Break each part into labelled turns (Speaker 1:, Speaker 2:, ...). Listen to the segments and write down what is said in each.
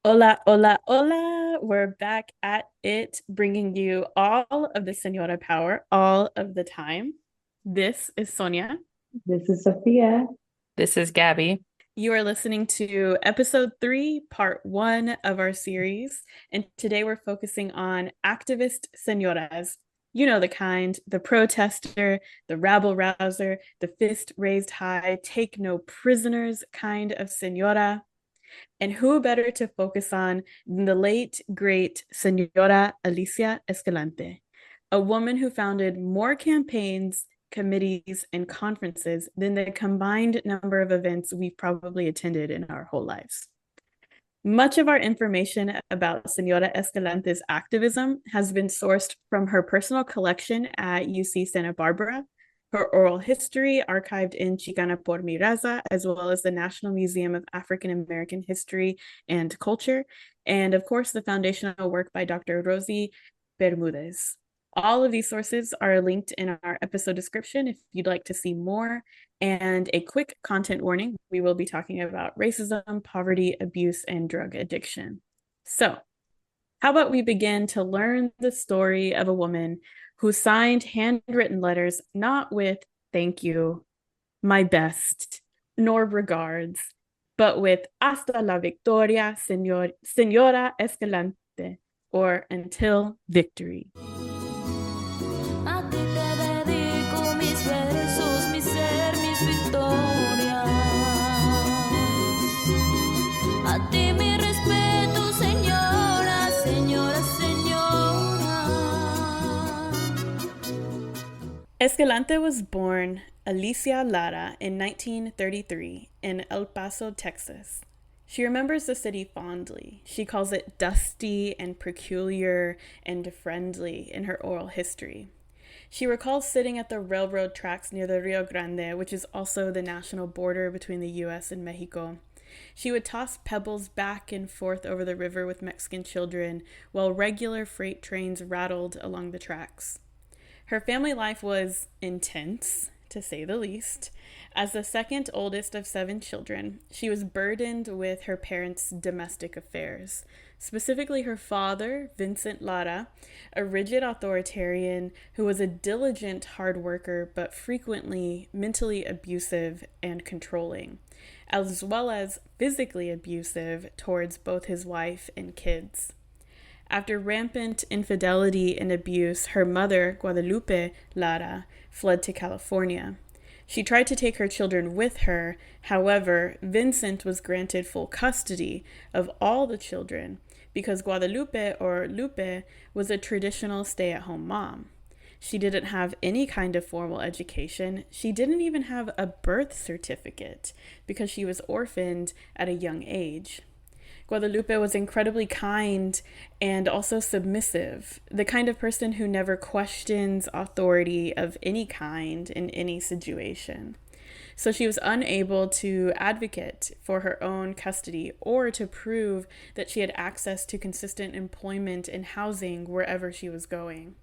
Speaker 1: Hola, hola, hola. We're back at it, bringing you all of the Señora power all of the time. This is Sonia.
Speaker 2: This is Sophia.
Speaker 3: This is Gabby.
Speaker 1: You are listening to episode 3, part 1 of our series. And today we're focusing on activist señoras. You know the kind, the protester, the rabble rouser, the fist raised high, take no prisoners kind of señora. And who better to focus on than the late, great Señora Alicia Escalante, a woman who founded more campaigns, committees, and conferences than the combined number of events we've probably attended in our whole lives. Much of our information about Señora Escalante's activism has been sourced from her personal collection at UC Santa Barbara, her oral history archived in Chicana por mi raza, as well as the National Museum of African American History and Culture, and of course, the foundational work by Dr. Rosie Bermudez. All of these sources are linked in our episode description if you'd like to see more. And a quick content warning, we will be talking about racism, poverty, abuse, and drug addiction. So, how about we begin to learn the story of a woman who signed handwritten letters not with thank you, my best, nor regards, but with hasta la victoria, Señora Escalante, or until victory. Escalante was born Alicia Lara in 1933 in El Paso, Texas. She remembers the city fondly. She calls it dusty and peculiar and friendly in her oral history. She recalls sitting at the railroad tracks near the Rio Grande, which is also the national border between the US and Mexico. She would toss pebbles back and forth over the river with Mexican children while regular freight trains rattled along the tracks. Her family life was intense, to say the least. As the second oldest of 7 children, she was burdened with her parents' domestic affairs, specifically her father, Vincent Lara, a rigid authoritarian who was a diligent hard worker but frequently mentally abusive and controlling, as well as physically abusive towards both his wife and kids. After rampant infidelity and abuse, her mother, Guadalupe Lara, fled to California. She tried to take her children with her. However, Vincent was granted full custody of all the children because Guadalupe, or Lupe, was a traditional stay-at-home mom. She didn't have any kind of formal education. She didn't even have a birth certificate because she was orphaned at a young age. Guadalupe was incredibly kind and also submissive, the kind of person who never questions authority of any kind in any situation. So she was unable to advocate for her own custody or to prove that she had access to consistent employment and housing wherever she was going.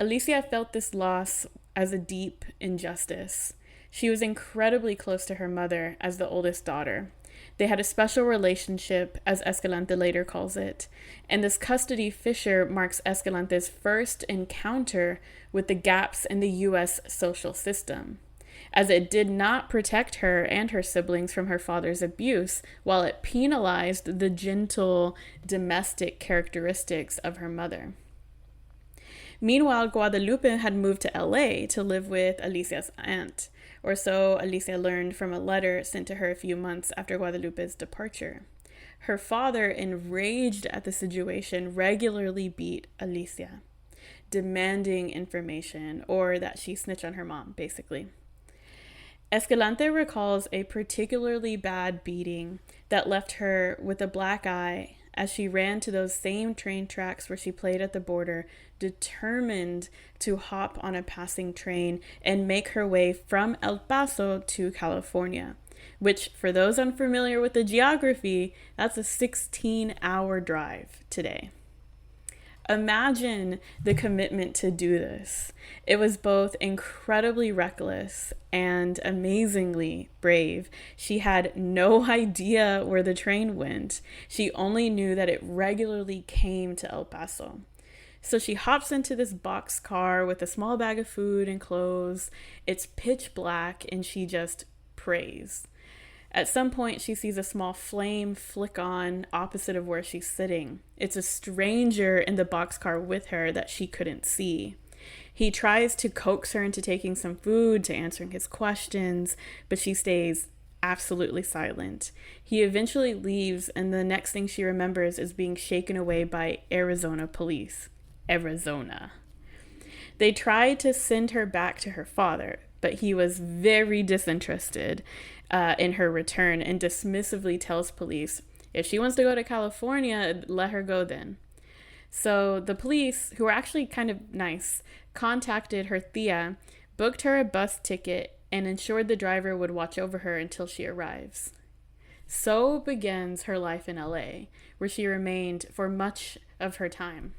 Speaker 1: Alicia felt this loss as a deep injustice. She was incredibly close to her mother as the oldest daughter. They had a special relationship, as Escalante later calls it, and this custody fissure marks Escalante's first encounter with the gaps in the U.S. social system, as it did not protect her and her siblings from her father's abuse, while it penalized the gentle domestic characteristics of her mother. Meanwhile, Guadalupe had moved to LA to live with Alicia's aunt, or so Alicia learned from a letter sent to her a few months after Guadalupe's departure. Her father, enraged at the situation, regularly beat Alicia, demanding information or that she snitch on her mom, basically. Escalante recalls a particularly bad beating that left her with a black eye as she ran to those same train tracks where she played at the border, determined to hop on a passing train and make her way from El Paso to California, which, for those unfamiliar with the geography, that's a 16-hour drive today. Imagine the commitment to do this. It was both incredibly reckless and amazingly brave. She had no idea where the train went. She only knew that it regularly came to El Paso. So she hops into this box car with a small bag of food and clothes. It's pitch black and she just prays. At some point, she sees a small flame flick on opposite of where she's sitting. It's a stranger in the boxcar with her that she couldn't see. He tries to coax her into taking some food, to answering his questions, but she stays absolutely silent. He eventually leaves, and the next thing she remembers is being shaken away by Arizona police. Arizona. They tried to send her back to her father, but he was very disinterested in her return and dismissively tells police if she wants to go to California, let her go then. So the police, who were actually kind of nice, contacted her tia, booked her a bus ticket, and ensured the driver would watch over her until she arrives. So begins her life in LA, where she remained for much of her time.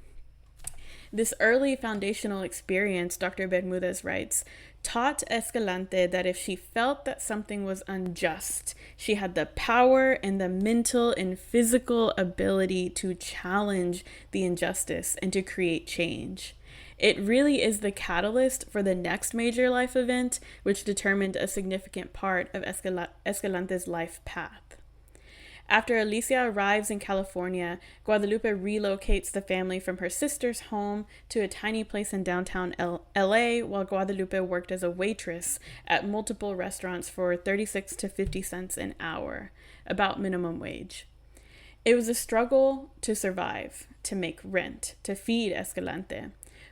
Speaker 1: This early foundational experience, Dr. Bermudez writes, taught Escalante that if she felt that something was unjust, she had the power and the mental and physical ability to challenge the injustice and to create change. It really is the catalyst for the next major life event, which determined a significant part of Escalante's life path. After Alicia arrives in California, Guadalupe relocates the family from her sister's home to a tiny place in downtown LA, while Guadalupe worked as a waitress at multiple restaurants for 36 to 50 cents an hour, about minimum wage. It was a struggle to survive, to make rent, to feed Escalante.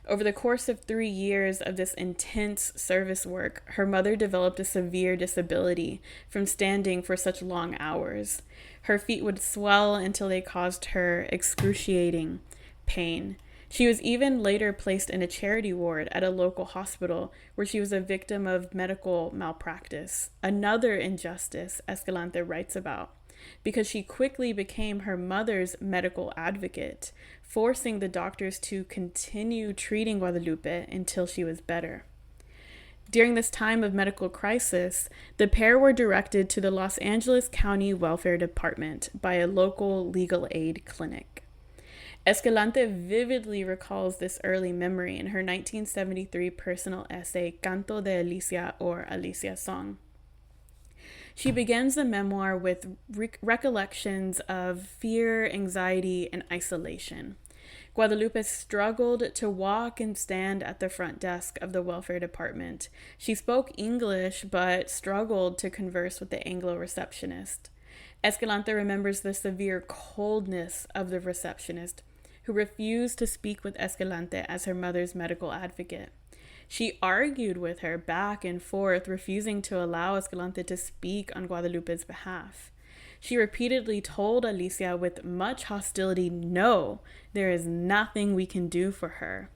Speaker 1: Over the course of 3 years of this intense service work, her mother developed a severe disability from standing for such long hours. Her feet would swell until they caused her excruciating pain. She was even later placed in a charity ward at a local hospital where she was a victim of medical malpractice, another injustice Escalante writes about, because she quickly became her mother's medical advocate, forcing the doctors to continue treating Guadalupe until she was better. During this time of medical crisis, the pair were directed to the Los Angeles County Welfare Department by a local legal aid clinic. Escalante vividly recalls this early memory in her 1973 personal essay, Canto de Alicia, or Alicia's Song. She begins the memoir with recollections of fear, anxiety, and isolation. Guadalupe struggled to walk and stand at the front desk of the welfare department. She spoke English, but struggled to converse with the Anglo receptionist. Escalante remembers the severe coldness of the receptionist, who refused to speak with Escalante as her mother's medical advocate. She argued with her back and forth, refusing to allow Escalante to speak on Guadalupe's behalf. She repeatedly told Alicia with much hostility, no, there is nothing we can do for her.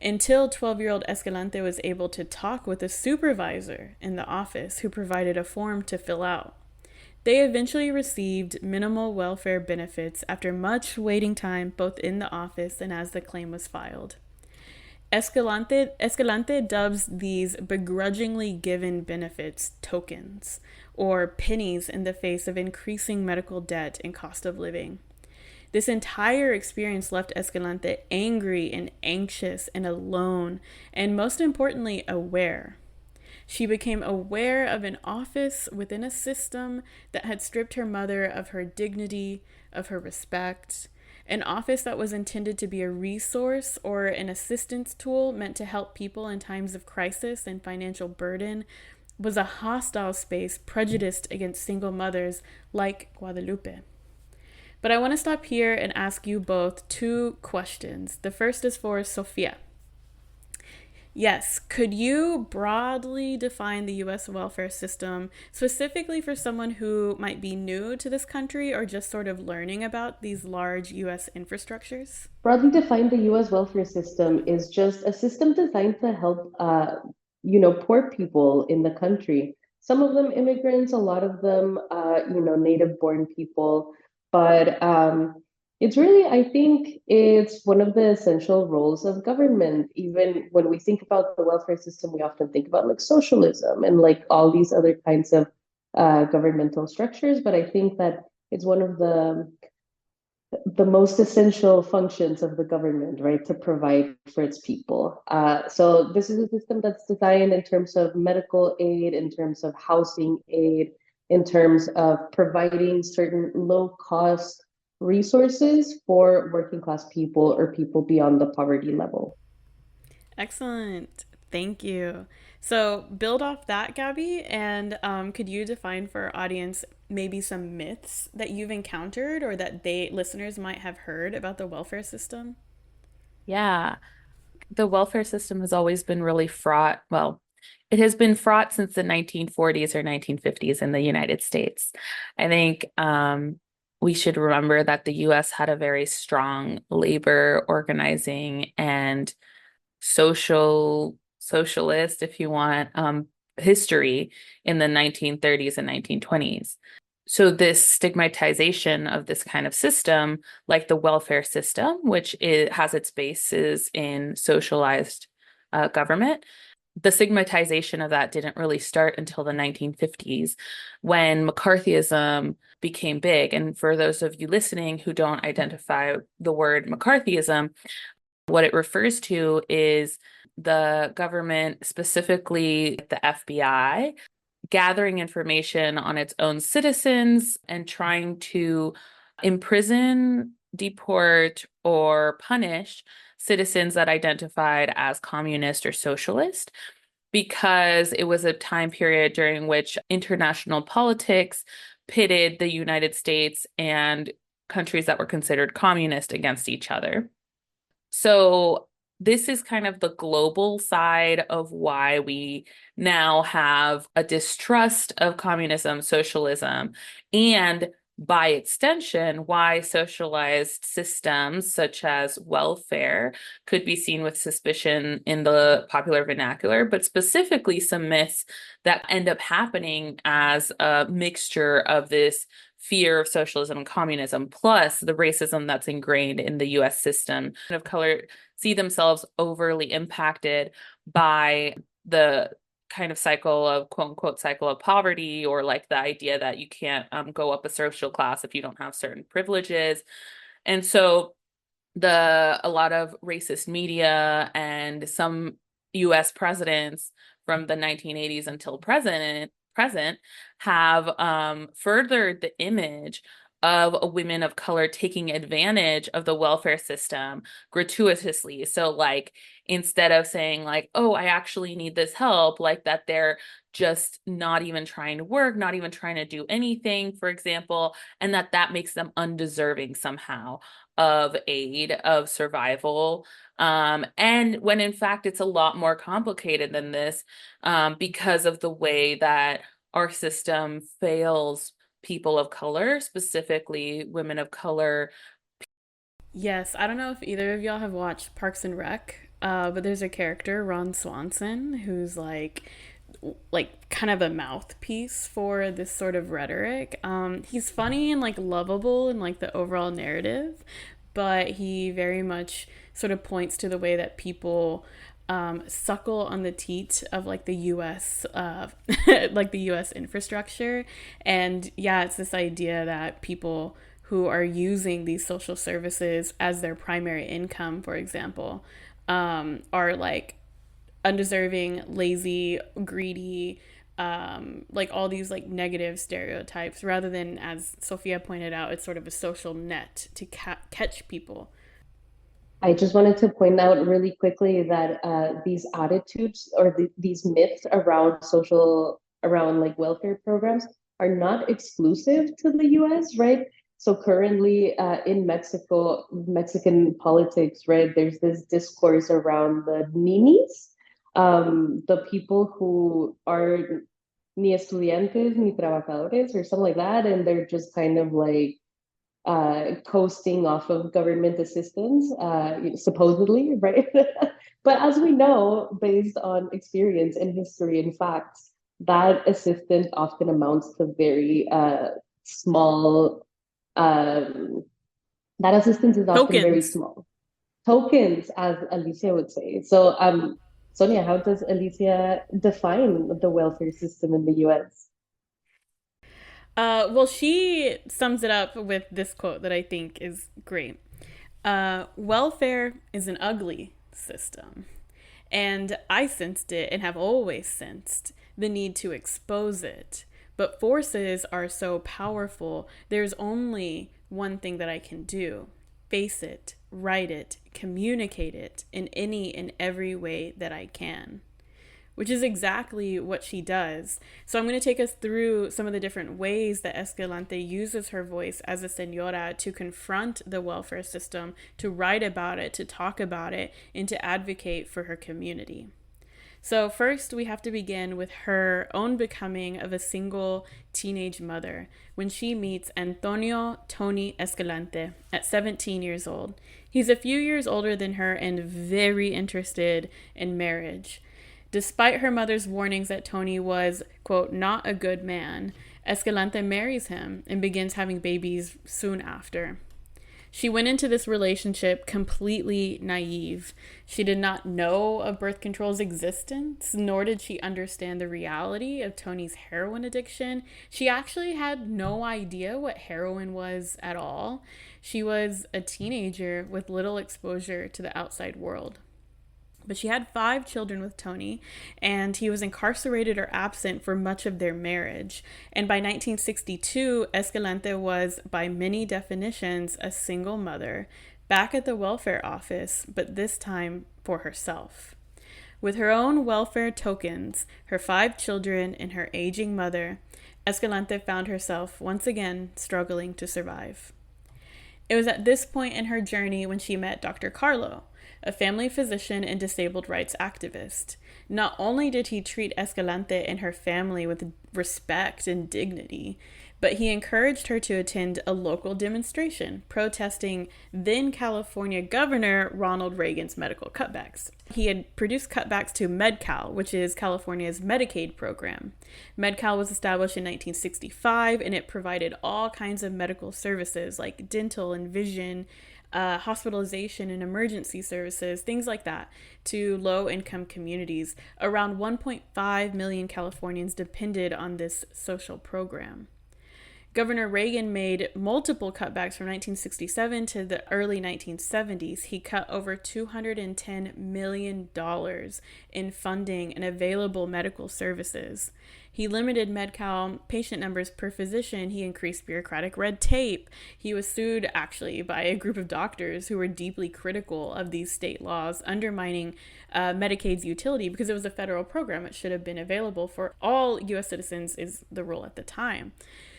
Speaker 1: Until 12-year-old Escalante was able to talk with a supervisor in the office who provided a form to fill out. They eventually received minimal welfare benefits after much waiting time both in the office and as the claim was filed. Escalante dubs these begrudgingly given benefits tokens, or pennies in the face of increasing medical debt and cost of living. This entire experience left Escalante angry and anxious and alone, and most importantly, aware. She became aware of an office within a system that had stripped her mother of her dignity, of her respect. An office that was intended to be a resource or an assistance tool meant to help people in times of crisis and financial burden was a hostile space prejudiced against single mothers like Guadalupe. But I want to stop here and ask you both 2 questions. The first is for Sofia. Yes, could you broadly define the U.S. welfare system specifically for someone who might be new to this country or just sort of learning about these large U.S. infrastructures?
Speaker 2: Broadly defined, the US welfare system is just a system designed to help, poor people in the country. Some of them immigrants, a lot of them, native born people. But It's really, I think it's one of the essential roles of government. Even when we think about the welfare system, we often think about like socialism and like all these other kinds of governmental structures. But I think that it's one of the most essential functions of the government, right, to provide for its people. So this is a system that's designed in terms of medical aid, in terms of housing aid, in terms of providing certain low cost resources for working class people or people beyond the poverty level.
Speaker 1: Excellent. Thank you. So, build off that, Gabby, and could you define for our audience maybe some myths that you've encountered or that they listeners might have heard about the welfare system?
Speaker 3: Yeah, the welfare system has always been really fraught. Well, it has been fraught since the 1940s or 1950s in the United States. I think we should remember that the US had a very strong labor organizing and socialist, if you want, history in the 1930s and 1920s. So this stigmatization of this kind of system, like the welfare system, which has its basis in socialized government, the stigmatization of that didn't really start until the 1950s when McCarthyism became big. And for those of you listening who don't identify the word McCarthyism, what it refers to is the government, specifically the FBI, gathering information on its own citizens and trying to imprison, deport, or punish citizens that identified as communist or socialist, because it was a time period during which international politics pitted the United States and countries that were considered communist against each other. So this is kind of the global side of why we now have a distrust of communism, socialism, and by extension, why socialized systems such as welfare could be seen with suspicion in the popular vernacular, but specifically some myths that end up happening as a mixture of this fear of socialism and communism, plus the racism that's ingrained in the US system of color, see themselves overly impacted by the kind of cycle of quote unquote cycle of poverty, or like the idea that you can't go up a social class if you don't have certain privileges. And so a lot of racist media and some US presidents from the 1980s until present have furthered the image of women of color taking advantage of the welfare system gratuitously. So like instead of saying like, oh, I actually need this help, like that they're just not even trying to work, not even trying to do anything, for example, and that makes them undeserving somehow of aid, of survival. And when in fact it's a lot more complicated than this, because of the way that our system fails people of color, specifically women of color.
Speaker 1: Yes, I don't know if either of y'all have watched Parks and Rec, but there's a character, Ron Swanson, who's like kind of a mouthpiece for this sort of rhetoric. He's funny and like lovable in like the overall narrative, but he very much sort of points to the way that people suckle on the teat of like the U.S. Like the U.S. infrastructure, and yeah, it's this idea that people who are using these social services as their primary income, for example, are like undeserving, lazy, greedy, like all these like negative stereotypes, rather than, as Sophia pointed out, it's sort of a social net to catch people.
Speaker 2: I just wanted to point out really quickly that these attitudes or these myths around around like welfare programs are not exclusive to the US, right? So currently in Mexico, Mexican politics, right, there's this discourse around the ninis, the people who are ni estudiantes ni trabajadores or something like that, and they're just kind of like coasting off of government assistance, supposedly, right? But as we know, based on experience and history and facts, that assistance often amounts to very small, um, That assistance is often very
Speaker 1: Tokens.
Speaker 2: small. Tokens, as Alicia would say. So, Sonia, how does Alicia define the welfare system in the US?
Speaker 1: Well, she sums it up with this quote that I think is great. Welfare is an ugly system. And I sensed it and have always sensed the need to expose it. But forces are so powerful, there's only one thing that I can do: face it, write it, communicate it in any and every way that I can, which is exactly what she does. So I'm going to take us through some of the different ways that Escalante uses her voice as a señora to confront the welfare system, to write about it, to talk about it, and to advocate for her community. So first, we have to begin with her own becoming of a single teenage mother when she meets Antonio Tony Escalante at 17 years old. He's a few years older than her and very interested in marriage. Despite her mother's warnings that Tony was, quote, not a good man, Escalante marries him and begins having babies soon after. She went into this relationship completely naive. She did not know of birth control's existence, nor did she understand the reality of Tony's heroin addiction. She actually had no idea what heroin was at all. She was a teenager with little exposure to the outside world. But she had 5 children with Tony, and he was incarcerated or absent for much of their marriage. And by 1962, Escalante was, by many definitions, a single mother, back at the welfare office, but this time for herself. With her own welfare tokens, her 5 children, and her aging mother, Escalante found herself once again struggling to survive. It was at this point in her journey when she met Dr. Carlo, a family physician and disabled rights activist. Not only did he treat Escalante and her family with respect and dignity, but he encouraged her to attend a local demonstration protesting then California Governor Ronald Reagan's medical cutbacks. He had produced cutbacks to Medi-Cal, which is California's Medicaid program. Medi-Cal was established in 1965, and it provided all kinds of medical services like dental and vision, hospitalization and emergency services, things like that, to low-income communities. Around 1.5 million Californians depended on this social program. Governor Reagan made multiple cutbacks from 1967 to the early 1970s. He cut over $210 million in funding and available medical services. He limited Medi-Cal patient numbers per physician. He increased bureaucratic red tape. He was sued, actually, by a group of doctors who were deeply critical of these state laws, undermining Medicaid's utility because it was a federal program. It should have been available for all U.S. citizens, is the rule at the time.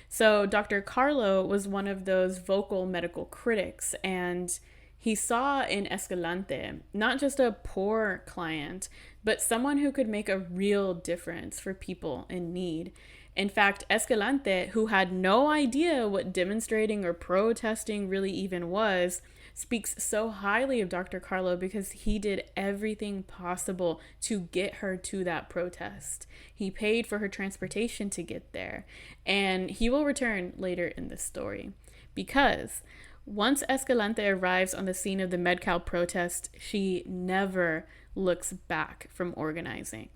Speaker 1: So Dr. Carlo was one of those vocal medical critics, and he saw in Escalante not just a poor client, but someone who could make a real difference for people in need. In fact, Escalante, who had no idea what demonstrating or protesting really even was, speaks so highly of Dr. Carlo because he did everything possible to get her to that protest. He paid for her transportation to get there, and he will return later in this story. Because once Escalante arrives on the scene of the Medi-Cal protest, she never looks back from organizing.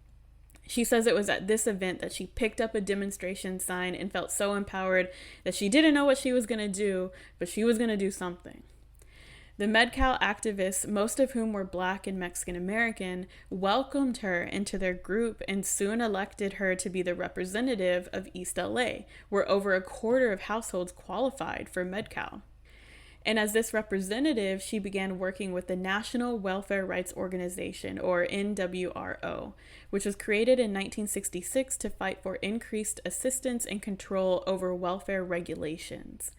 Speaker 1: She says it was at this event that she picked up a demonstration sign and felt so empowered that she didn't know what she was going to do, but she was going to do something. The Medi-Cal activists, most of whom were Black and Mexican American, welcomed her into their group and soon elected her to be the representative of East LA, where over a quarter of households qualified for Medi-Cal. And as this representative, she began working with the National Welfare Rights Organization, or NWRO, which was created in 1966 to fight for increased assistance and control over welfare regulations.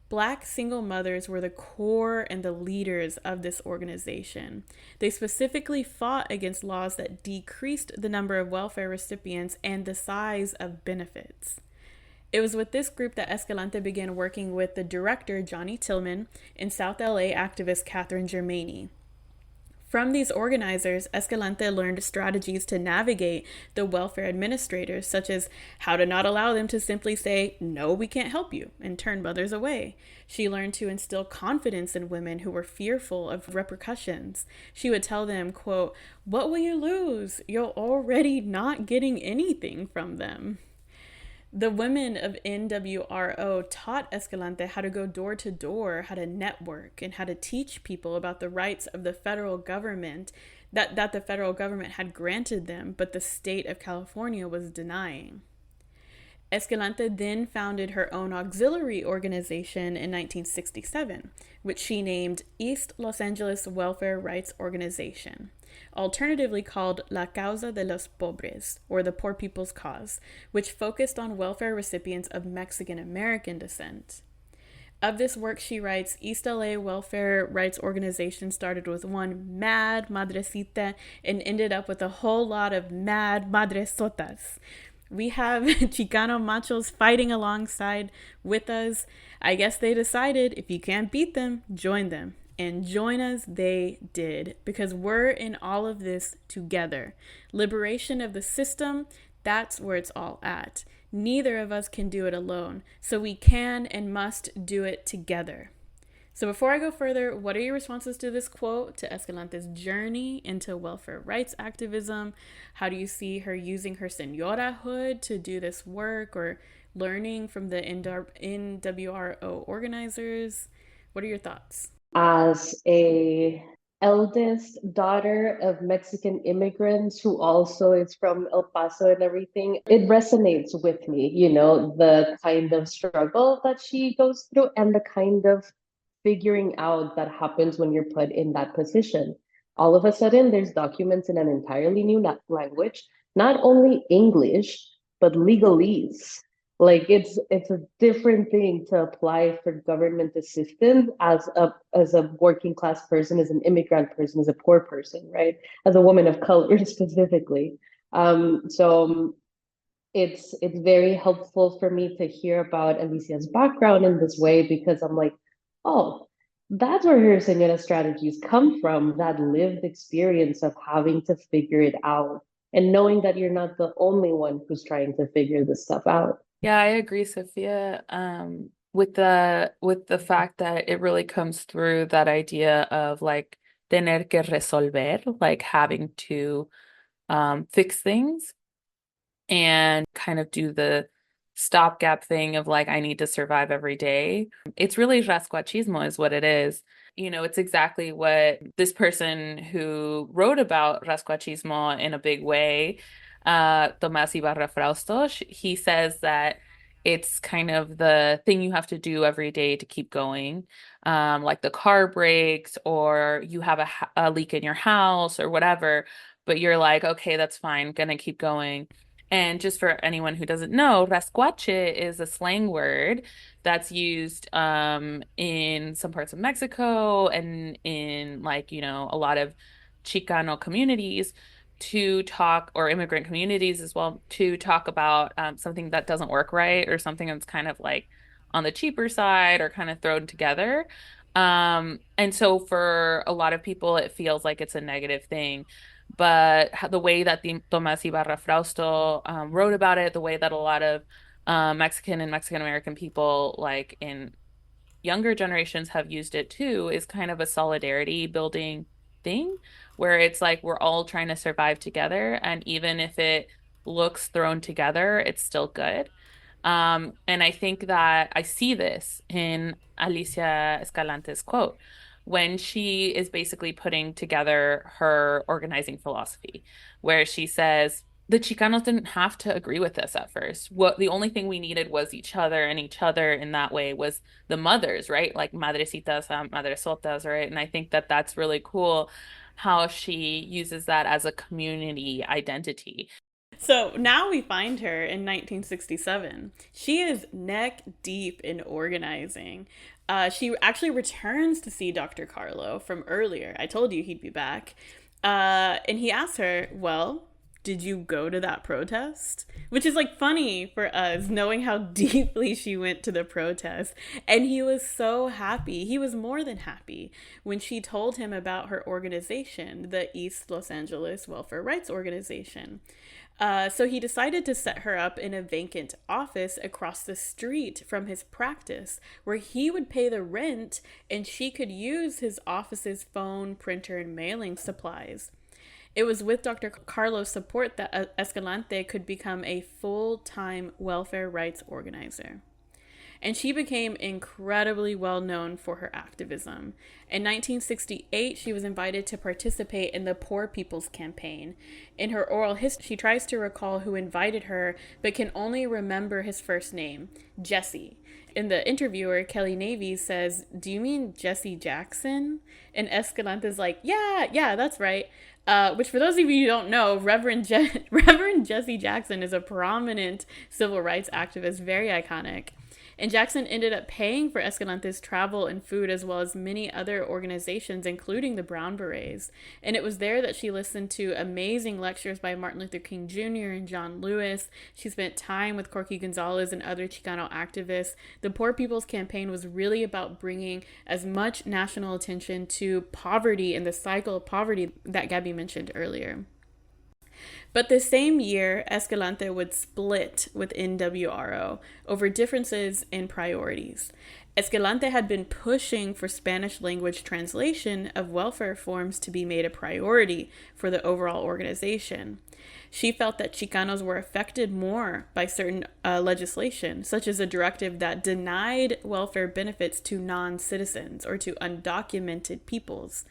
Speaker 1: Black single mothers were the core and the leaders of this organization. They specifically fought against laws that decreased the number of welfare recipients and the size of benefits. It was with this group that Escalante began working with the director, Johnny Tillman, and South LA activist Catherine Germaini. From these organizers, Escalante learned strategies to navigate the welfare administrators, such as how to not allow them to simply say, "No, we can't help you," and turn mothers away. She learned to instill confidence in women who were fearful of repercussions. She would tell them, quote, "What will you lose? You're already not getting anything from them." The women of NWRO taught Escalante how to go door to door, how to network, and how to teach people about the rights of the federal government that the federal government had granted them, but the state of California was denying. Escalante then founded her own auxiliary organization in 1967, which she named East Los Angeles Welfare Rights Organization, alternatively called La Causa de los Pobres, or the Poor People's Cause, which focused on welfare recipients of Mexican American descent. Of this work, she writes, East LA Welfare Rights Organization started with one mad madrecita and ended up with a whole lot of mad madresotas. We have Chicano machos fighting alongside with us. I guess they decided if you can't beat them, join them. And join us they did, because we're in all of this together. Liberation of the system, that's where it's all at. Neither of us can do it alone, so we can and must do it together. So before I go further, what are your responses to this quote, to Escalante's journey into welfare rights activism? How do you see her using her señorahood to do this work, or learning from the NWRO organizers? What are your thoughts?
Speaker 2: As a eldest daughter of Mexican immigrants who also is from El Paso and everything, it resonates with me, you know, the kind of struggle that she goes through and the kind of figuring out that happens when you're put in that position. All of a sudden, there's documents in an entirely new language, not only English, but legalese. Like it's a different thing to apply for government assistance as a working class person, as an immigrant person, as a poor person, right? As a woman of color specifically. So it's very helpful for me to hear about Alicia's background in this way, because I'm like, oh, that's where her Señora strategies come from, that lived experience of having to figure it out and knowing that you're not the only one who's trying to figure this stuff out.
Speaker 3: Yeah, I agree, Sophia. With the fact that it really comes through that idea of like tener que resolver, like having to fix things and kind of do the stopgap thing of like, I need to survive every day. It's really rascuachismo is what it is. You know, it's exactly what this person who wrote about rascuachismo in a big way, Tomás Ibarra Frausto, he says that it's kind of the thing you have to do every day to keep going. Like the car breaks or you have a leak in your house or whatever, but you're like, okay, that's fine, gonna keep going. And just for anyone who doesn't know, rascuache is a slang word that's used in some parts of Mexico and in like, you know, a lot of Chicano communities to talk, or immigrant communities as well, to talk about something that doesn't work right or something that's kind of like on the cheaper side or kind of thrown together. And so for a lot of people, it feels like it's a negative thing. But the way that the Tomás Ibarra Frausto wrote about it, the way that a lot of Mexican and Mexican American people, like in younger generations, have used it too, is kind of a solidarity building thing where it's like we're all trying to survive together. And even if it looks thrown together, it's still good. And I think that I see this in Alicia Escalante's quote when she is basically putting together her organizing philosophy, where she says, the Chicanos didn't have to agree with us at first. What the only thing we needed was each other, and each other in that way was the mothers, right? Like madrecitas, madresotas, right? And I think that that's really cool how she uses that as a community identity.
Speaker 1: So now we find her in 1967. She is neck deep in organizing. She actually returns to see Dr. Carlo from earlier. I told you he'd be back. And he asks her, well, did you go to that protest? Which is like funny for us, knowing how deeply she went to the protest. And he was so happy. He was more than happy when she told him about her organization, the East Los Angeles Welfare Rights Organization. So he decided to set her up in a vacant office across the street from his practice, where he would pay the rent and she could use his office's phone, printer, and mailing supplies. It was with Dr. Carlos' support that Escalante could become a full-time welfare rights organizer. And she became incredibly well known for her activism. In 1968, she was invited to participate in the Poor People's Campaign. In her oral history, she tries to recall who invited her, but can only remember his first name, Jesse. In the interviewer, Kelly Navies says, "Do you mean Jesse Jackson?" And Escalante's like, yeah, that's right. Which, for those of you who don't know, Reverend Jesse Jackson is a prominent civil rights activist, very iconic. And Jackson ended up paying for Escalante's travel and food, as well as many other organizations, including the Brown Berets. And it was there that she listened to amazing lectures by Martin Luther King Jr. and John Lewis. She spent time with Corky Gonzalez and other Chicano activists. The Poor People's Campaign was really about bringing as much national attention to poverty and the cycle of poverty that Gabby mentioned earlier. But the same year, Escalante would split with NWRO over differences in priorities. Escalante had been pushing for Spanish language translation of welfare forms to be made a priority for the overall organization. She felt that Chicanos were affected more by certain legislation, such as a directive that denied welfare benefits to non-citizens or to undocumented peoples.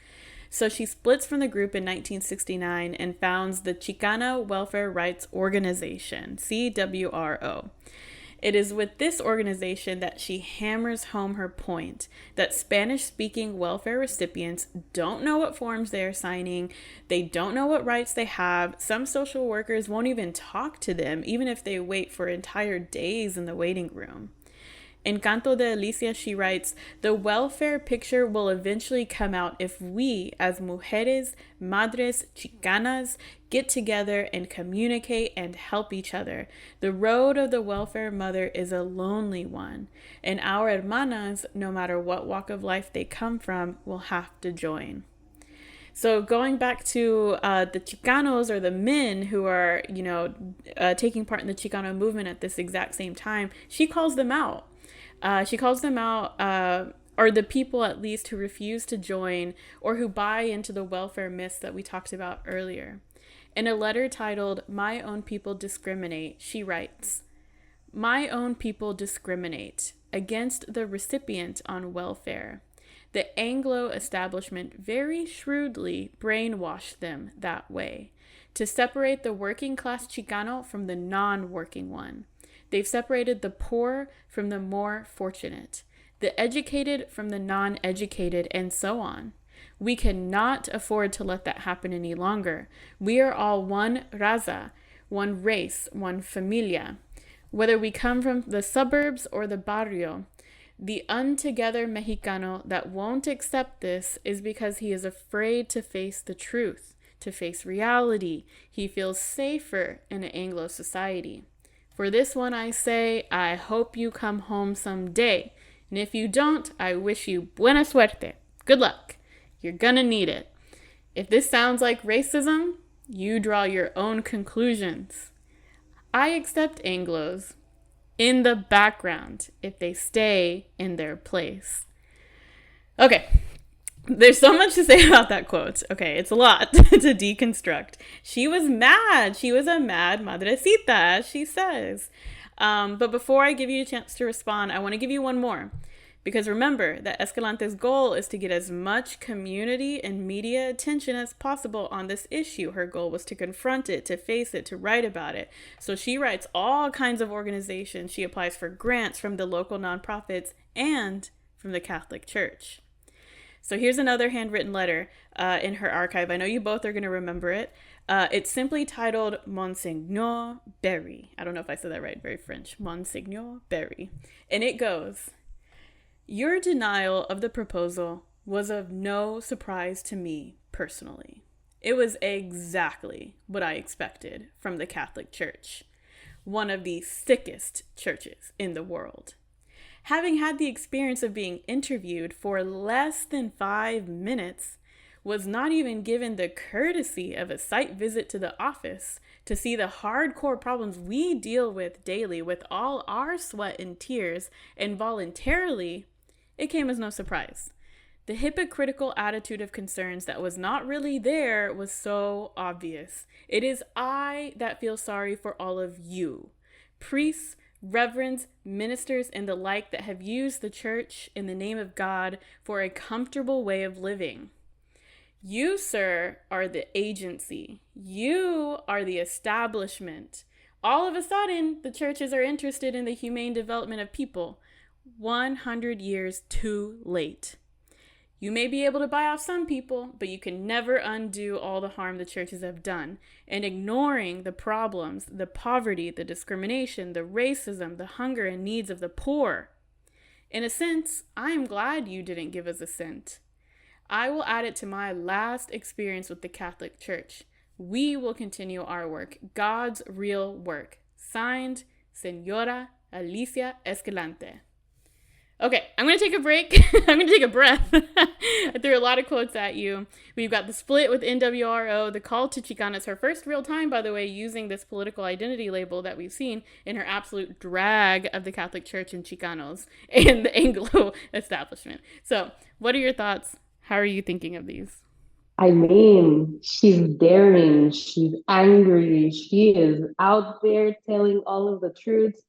Speaker 1: So she splits from the group in 1969 and founds the Chicana Welfare Rights Organization, CWRO. It is with this organization that she hammers home her point that Spanish-speaking welfare recipients don't know what forms they are signing, they don't know what rights they have, some social workers won't even talk to them, even if they wait for entire days in the waiting room. In Canto de Alicia, she writes, "The welfare picture will eventually come out if we, as mujeres, madres, chicanas, get together and communicate and help each other. The road of the welfare mother is a lonely one, and our hermanas, no matter what walk of life they come from, will have to join." So going back to the Chicanos, or the men who are, taking part in the Chicano movement at this exact same time, she calls them out. Or the people at least who refuse to join or who buy into the welfare myths that we talked about earlier. In a letter titled "My Own People Discriminate," she writes, "My own people discriminate against the recipient on welfare. The Anglo establishment very shrewdly brainwashed them that way, to separate the working class Chicano from the non-working one. They've separated the poor from the more fortunate, the educated from the non-educated, and so on. We cannot afford to let that happen any longer. We are all one raza, one race, one familia. Whether we come from the suburbs or the barrio, the untogether Mexicano that won't accept this is because he is afraid to face the truth, to face reality. He feels safer in an Anglo society. For this one I say, I hope you come home someday. And if you don't, I wish you buena suerte. Good luck. You're gonna need it. If this sounds like racism, you draw your own conclusions. I accept Anglos in the background if they stay in their place." Okay. There's so much to say about that quote. Okay, it's a lot to deconstruct. She was mad. She was a mad madrecita, as she says. But before I give you a chance to respond, I want to give you one more. Because remember that Escalante's goal is to get as much community and media attention as possible on this issue. Her goal was to confront it, to face it, to write about it. So she writes all kinds of organizations. She applies for grants from the local nonprofits and from the Catholic Church. So here's another handwritten letter in her archive. I know you both are going to remember it. It's simply titled Monseigneur Berry. I don't know if I said that right, very French. Monseigneur Berry. And it goes, "Your denial of the proposal was of no surprise to me personally. It was exactly what I expected from the Catholic Church, one of the sickest churches in the world. Having had the experience of being interviewed for less than 5 minutes, was not even given the courtesy of a site visit to the office to see the hardcore problems we deal with daily with all our sweat and tears, and voluntarily, it came as no surprise. The hypocritical attitude of concerns that was not really there was so obvious. It is I that feel sorry for all of you, priests, reverends, ministers, and the like that have used the church in the name of God for a comfortable way of living. You, sir, are the agency. You are the establishment. All of a sudden, the churches are interested in the humane development of people. 100 years too late. You may be able to buy off some people, but you can never undo all the harm the churches have done. And ignoring the problems, the poverty, the discrimination, the racism, the hunger and needs of the poor. In a sense, I am glad you didn't give us a cent. I will add it to my last experience with the Catholic Church. We will continue our work, God's real work. Signed, Señora Alicia Escalante. Okay, I'm going to take a break. I'm going to take a breath. I threw a lot of quotes at you. We've got the split with NWRO, the call to Chicana. It's her first real time, by the way, using this political identity label that we've seen in her absolute drag of the Catholic Church and Chicanos and the Anglo establishment. So, what are your thoughts? How are you thinking of these?
Speaker 2: I mean, she's daring, she's angry, she is out there telling all of the truths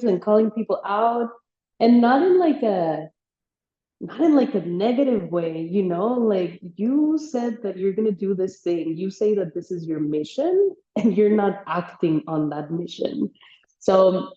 Speaker 2: and calling people out, and not in like a negative way, you know, like you said that you're going to do this thing. You say that this is your mission and you're not acting on that mission. So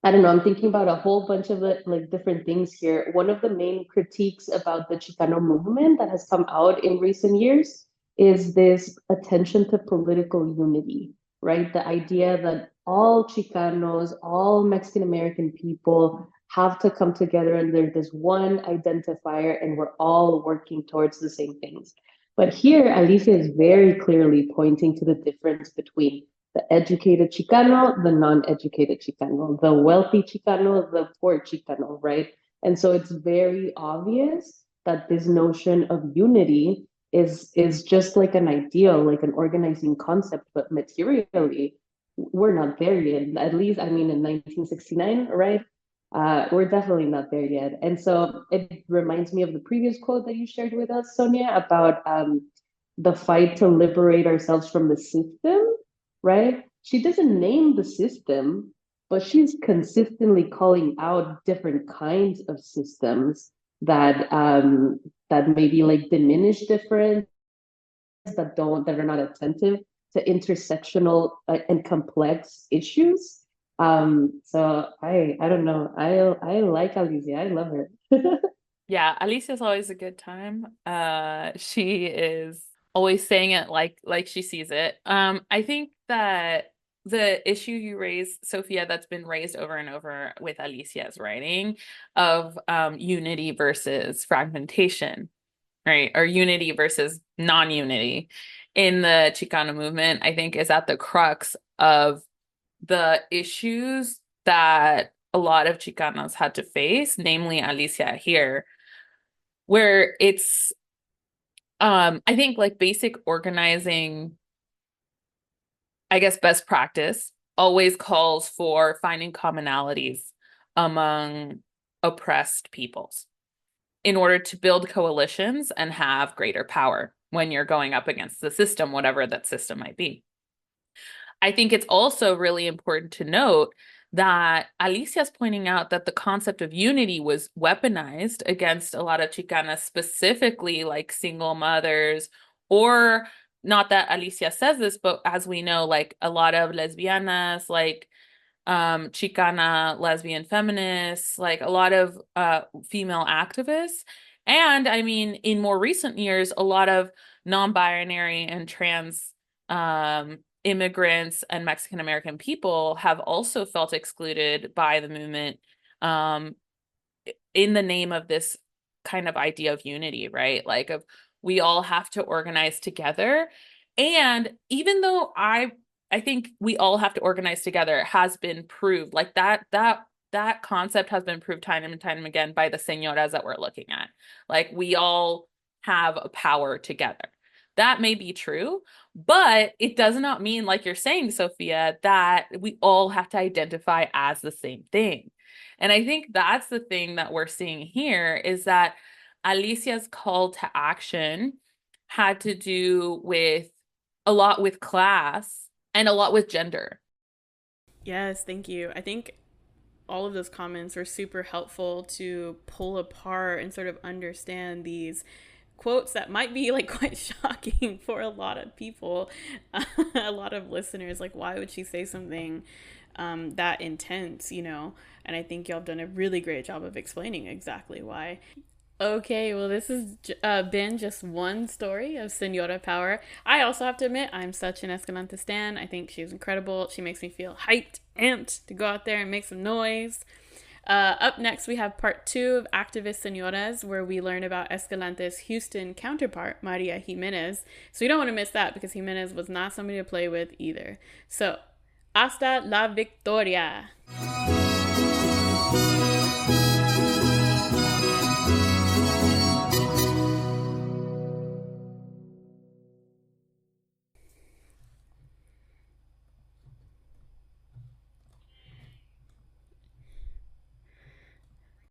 Speaker 2: I don't know, I'm thinking about a whole bunch of like different things here. One of the main critiques about the Chicano movement that has come out in recent years is this attention to political unity, right? The idea that all Chicanos, all Mexican American people have to come together under this one identifier and we're all working towards the same things. But here, Alicia is very clearly pointing to the difference between the educated Chicano, the non-educated Chicano, the wealthy Chicano, the poor Chicano, right? And so it's very obvious that this notion of unity is just like an ideal, like an organizing concept, but materially, we're not there yet. At least, I mean, in 1969, right? We're definitely not there yet. And so it reminds me of the previous quote that you shared with us, Sonia, about the fight to liberate ourselves from the system, right? She doesn't name the system, but she's consistently calling out different kinds of systems that maybe like diminish difference, that are not attentive to intersectional and complex issues. So I don't know. I like Alicia. I love her.
Speaker 3: Yeah, Alicia's always a good time. She is always saying it like she sees it. I think that the issue you raised, Sophia, that's been raised over and over with Alicia's writing of unity versus fragmentation, right? Or unity versus non-unity in the Chicano movement, I think is at the crux of the issues that a lot of Chicanos had to face, namely Alicia here, where it's I think like basic organizing, I guess best practice always calls for finding commonalities among oppressed peoples in order to build coalitions and have greater power when you're going up against the system, whatever that system might be. I think it's also really important to note that Alicia's pointing out that the concept of unity was weaponized against a lot of Chicanas, specifically like single mothers, or not that Alicia says this, but as we know, like a lot of lesbianas, like Chicana lesbian feminists, like a lot of female activists. And I mean, in more recent years, a lot of non-binary and trans immigrants and Mexican American people have also felt excluded by the movement in the name of this kind of idea of unity, right? Like of we all have to organize together And even though I think we all have to organize together, it has been proved like that concept has been proved time and time again by the señoras that we're looking at. Like we all have a power together. That may be true, but it does not mean, like you're saying, Sophia, that we all have to identify as the same thing. And I think that's the thing that we're seeing here is that Alicia's call to action had to do with a lot with class and a lot with gender.
Speaker 1: Yes, thank you. I think all of those comments were super helpful to pull apart and sort of understand these quotes that might be like quite shocking for a lot of people, a lot of listeners. Like, why would she say something that intense, you know? And I think y'all have done a really great job of explaining exactly why. Okay, well, this has been just one story of Senora Power. I also have to admit, I'm such an Escalante stan. I think she's incredible. She makes me feel hyped, amped to go out there and make some noise. Up next, we have part 2 of Activist Señoras, where we learn about Escalante's Houston counterpart, Maria Jimenez. So you don't want to miss that because Jimenez was not somebody to play with either. So, hasta la victoria!